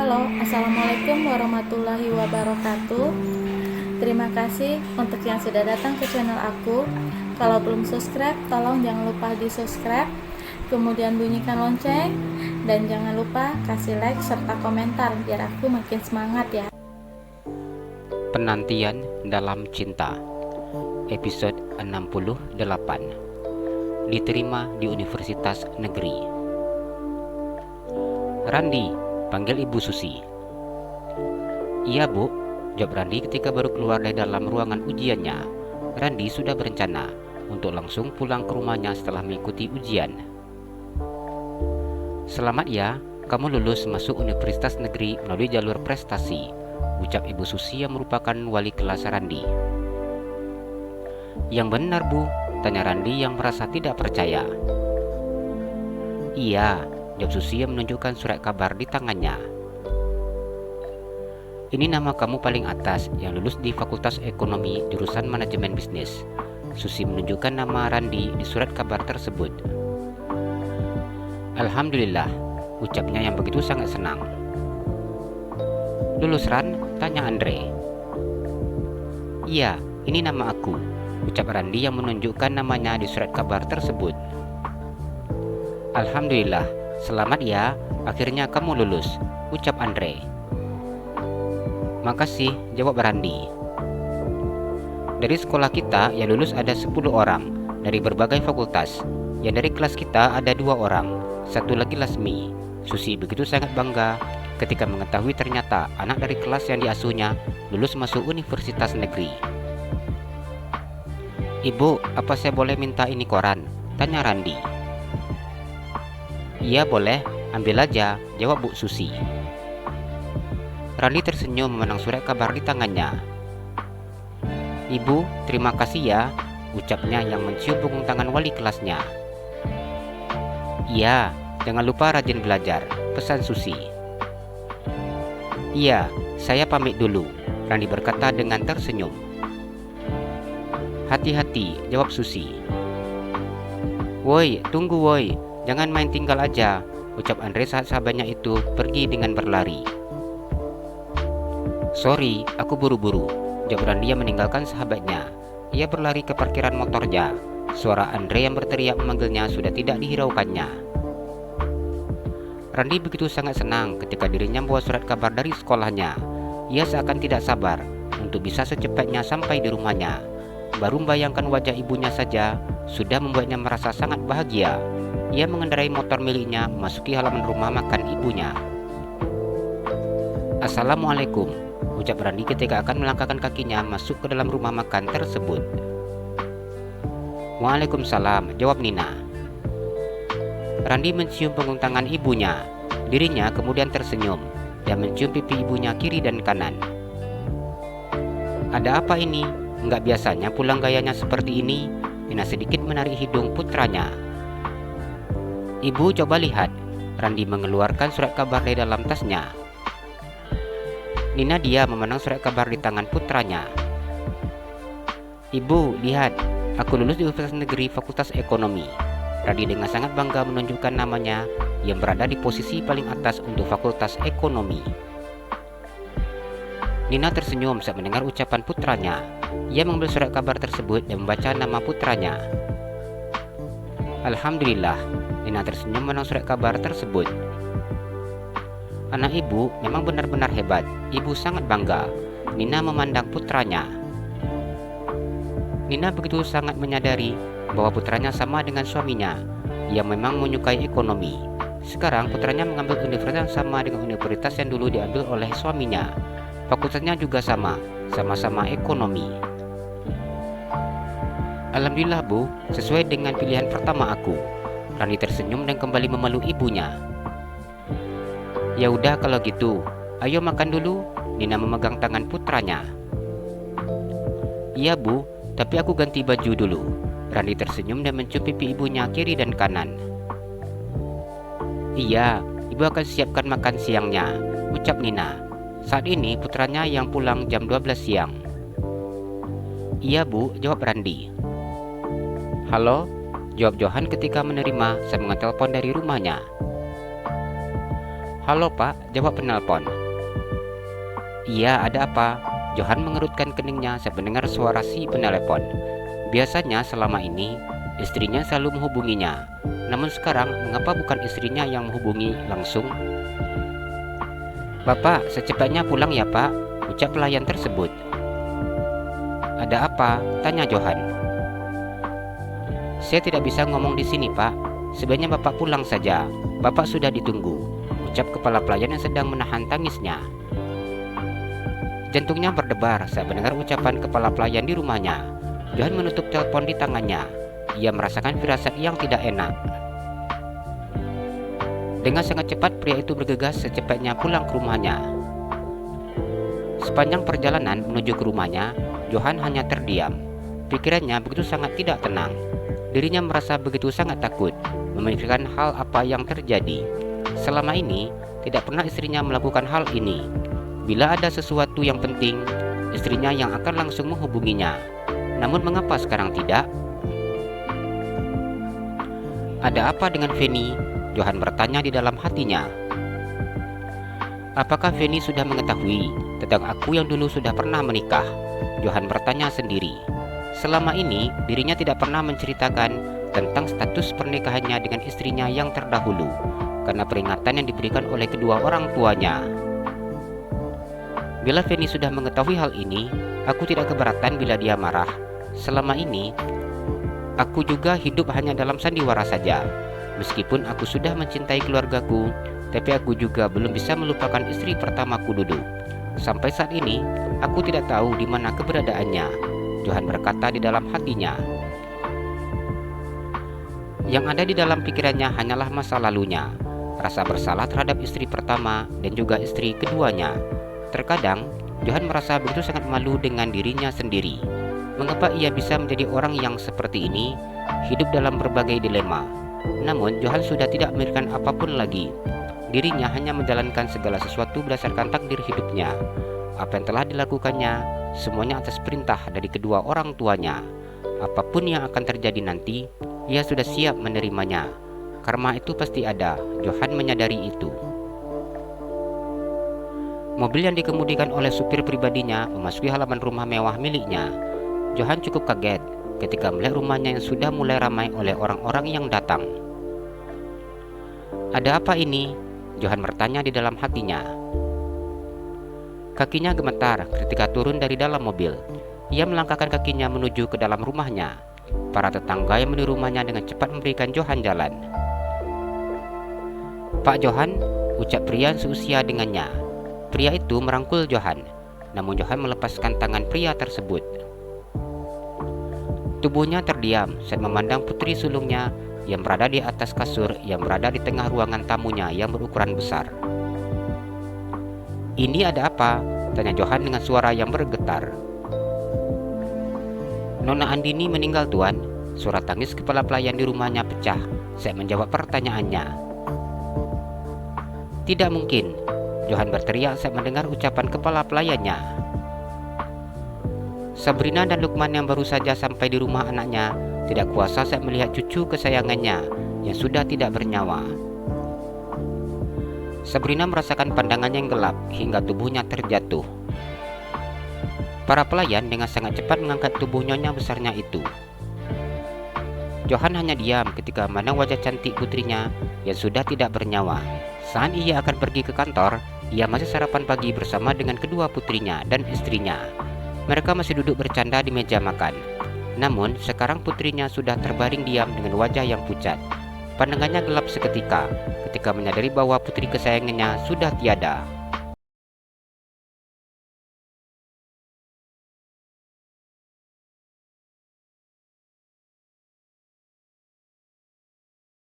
Halo, Assalamualaikum warahmatullahi wabarakatuh. Terima kasih untuk yang sudah datang ke channel aku. Kalau belum subscribe, tolong jangan lupa di subscribe, kemudian bunyikan lonceng, dan jangan lupa kasih like serta komentar biar aku makin semangat ya. Penantian dalam Cinta, episode 68, diterima di Universitas Negeri. Randi, panggil Ibu Susi. Iya Bu, jawab Randi ketika baru keluar dari dalam ruangan ujiannya. Randi sudah berencana untuk langsung pulang ke rumahnya setelah mengikuti ujian. Selamat ya, kamu lulus masuk Universitas Negeri melalui jalur prestasi, ucap Ibu Susi yang merupakan wali kelas Randi. Yang benar Bu, tanya Randi yang merasa tidak percaya. Iya, jawab Susi yang menunjukkan surat kabar di tangannya. Ini nama kamu paling atas yang lulus di Fakultas Ekonomi jurusan Manajemen Bisnis. Susi menunjukkan nama Randi di surat kabar tersebut. Alhamdulillah, ucapnya yang begitu sangat senang. Lulus Ran? Tanya Andre. Iya, ini nama aku, ucap Randi yang menunjukkan namanya di surat kabar tersebut. Alhamdulillah, selamat ya, akhirnya kamu lulus, ucap Andre. Makasih, jawab Randi. Dari sekolah kita yang lulus ada 10 orang dari berbagai fakultas. Yang dari kelas kita ada 2 orang, satu lagi Lasmi. Susi begitu sangat bangga ketika mengetahui ternyata anak dari kelas yang diasuhnya lulus masuk Universitas Negeri. Ibu, apa saya boleh minta ini koran? Tanya Randi. Iya boleh, ambil aja, jawab Bu Susi. Randi tersenyum memandang surat kabar di tangannya. Ibu, terima kasih ya, ucapnya yang mencium punggung tangan wali kelasnya. Iya, jangan lupa rajin belajar, pesan Susi. Iya, saya pamit dulu, Randi berkata dengan tersenyum. Hati-hati, jawab Susi. Woi, tunggu woi, jangan main tinggal aja, ucap Andre saat sahabatnya itu pergi dengan berlari. Sorry, aku buru-buru, jawab Randi yang meninggalkan sahabatnya. Ia berlari ke parkiran motornya. Suara Andre yang berteriak memanggilnya sudah tidak dihiraukannya. Randi begitu sangat senang ketika dirinya membawa surat kabar dari sekolahnya. Ia seakan tidak sabar untuk bisa secepatnya sampai di rumahnya. Baru membayangkan wajah ibunya saja sudah membuatnya merasa sangat bahagia. Ia mengendarai motor miliknya memasuki halaman rumah makan ibunya. Assalamualaikum, ucap Randi ketika akan melangkahkan kakinya masuk ke dalam rumah makan tersebut. Waalaikumsalam, jawab Nina. Randi mencium punggung tangan ibunya. Dirinya kemudian tersenyum dan mencium pipi ibunya kiri dan kanan. Ada apa ini? Enggak biasanya pulang gayanya seperti ini. Nina sedikit menarik hidung putranya. Ibu coba lihat. Randi mengeluarkan surat kabar dari dalam tasnya. Nina dia memandang surat kabar di tangan putranya. Ibu, lihat, aku lulus di Universitas Negeri Fakultas Ekonomi. Randi dengan sangat bangga menunjukkan namanya yang berada di posisi paling atas untuk Fakultas Ekonomi. Nina tersenyum saat mendengar ucapan putranya. Ia mengambil surat kabar tersebut dan membaca nama putranya. Alhamdulillah, Nina tersenyum menang surat kabar tersebut. Anak ibu memang benar-benar hebat. Ibu sangat bangga. Nina memandang putranya. Nina begitu sangat menyadari bahwa putranya sama dengan suaminya yang memang menyukai ekonomi. Sekarang putranya mengambil universitas yang sama dengan universitas yang dulu diambil oleh suaminya. Fakultasnya juga sama-sama ekonomi. Alhamdulillah Bu, sesuai dengan pilihan pertama aku. Randi tersenyum dan kembali memeluk ibunya. Ya udah kalau gitu, ayo makan dulu. Nina memegang tangan putranya. Iya Bu, tapi aku ganti baju dulu. Randi tersenyum dan mencium pipi ibunya kiri dan kanan. Iya, ibu akan siapkan makan siangnya, ucap Nina. Saat ini putranya yang pulang jam 12 siang. Iya Bu, jawab Randi. Halo, jawab Johan ketika menerima sambungan telepon dari rumahnya. "Halo Pak," jawab penelpon. "Iya, ada apa?" Johan mengerutkan keningnya saat mendengar suara si penelepon. Biasanya selama ini istrinya selalu menghubunginya, namun sekarang mengapa bukan istrinya yang menghubungi langsung? "Bapak, secepatnya pulang ya Pak," ucap pelayan tersebut. "Ada apa?" tanya Johan. "Saya tidak bisa ngomong di sini Pak, sebaiknya Bapak pulang saja, Bapak sudah ditunggu," ucap kepala pelayan yang sedang menahan tangisnya. Jantungnya berdebar saat mendengar ucapan kepala pelayan di rumahnya. Johan menutup telepon di tangannya. Ia merasakan firasat yang tidak enak. Dengan sangat cepat pria itu bergegas secepatnya pulang ke rumahnya. Sepanjang perjalanan menuju ke rumahnya, Johan hanya terdiam. Pikirannya begitu sangat tidak tenang. Dirinya merasa begitu sangat takut, memikirkan hal apa yang terjadi. Selama ini, tidak pernah istrinya melakukan hal ini. Bila ada sesuatu yang penting, istrinya yang akan langsung menghubunginya. Namun mengapa sekarang tidak? "Ada apa dengan Feni?" Johan bertanya di dalam hatinya. "Apakah Feni sudah mengetahui tentang aku yang dulu sudah pernah menikah?" Johan bertanya sendiri. Selama ini dirinya tidak pernah menceritakan tentang status pernikahannya dengan istrinya yang terdahulu karena peringatan yang diberikan oleh kedua orang tuanya. Bila Feni sudah mengetahui hal ini, aku tidak keberatan bila dia marah. Selama ini, aku juga hidup hanya dalam sandiwara saja. Meskipun aku sudah mencintai keluargaku, tapi aku juga belum bisa melupakan istri pertamaku dulu. Sampai saat ini, aku tidak tahu di mana keberadaannya, Johan berkata di dalam hatinya. Yang ada di dalam pikirannya hanyalah masa lalunya, rasa bersalah terhadap istri pertama dan juga istri keduanya. Terkadang, Johan merasa begitu sangat malu dengan dirinya sendiri. Mengapa ia bisa menjadi orang yang seperti ini, hidup dalam berbagai dilema. Namun, Johan sudah tidak memikirkan apapun lagi. Dirinya hanya menjalankan segala sesuatu berdasarkan takdir hidupnya. Apa yang telah dilakukannya, semuanya atas perintah dari kedua orang tuanya. Apapun yang akan terjadi nanti, ia sudah siap menerimanya. Karma itu pasti ada, Johan menyadari itu. Mobil yang dikemudikan oleh supir pribadinya memasuki halaman rumah mewah miliknya. Johan cukup kaget ketika melihat rumahnya yang sudah mulai ramai oleh orang-orang yang datang. "Ada apa ini?" Johan bertanya di dalam hatinya. Kakinya gemetar ketika turun dari dalam mobil. Ia melangkahkan kakinya menuju ke dalam rumahnya. Para tetangga yang menuju rumahnya dengan cepat memberikan Johan jalan. "Pak Johan," ucap pria seusia dengannya. Pria itu merangkul Johan, namun Johan melepaskan tangan pria tersebut. Tubuhnya terdiam saat memandang putri sulungnya yang berada di atas kasur yang berada di tengah ruangan tamunya yang berukuran besar. "Ini ada apa?" tanya Johan dengan suara yang bergetar. "Nona Andini meninggal Tuan." Suara tangis kepala pelayan di rumahnya pecah saat menjawab pertanyaannya. "Tidak mungkin," Johan berteriak saat mendengar ucapan kepala pelayannya. Sabrina dan Lukman yang baru saja sampai di rumah anaknya tidak kuasa saat melihat cucu kesayangannya yang sudah tidak bernyawa. Sabrina merasakan pandangannya yang gelap hingga tubuhnya terjatuh. Para pelayan dengan sangat cepat mengangkat tubuh nyonya besarnya itu. Johan hanya diam ketika memandang wajah cantik putrinya yang sudah tidak bernyawa. Saat ia akan pergi ke kantor, ia masih sarapan pagi bersama dengan kedua putrinya dan istrinya. Mereka masih duduk bercanda di meja makan. Namun, sekarang putrinya sudah terbaring diam dengan wajah yang pucat. Pandangannya gelap seketika ketika menyadari bahwa putri kesayangannya sudah tiada.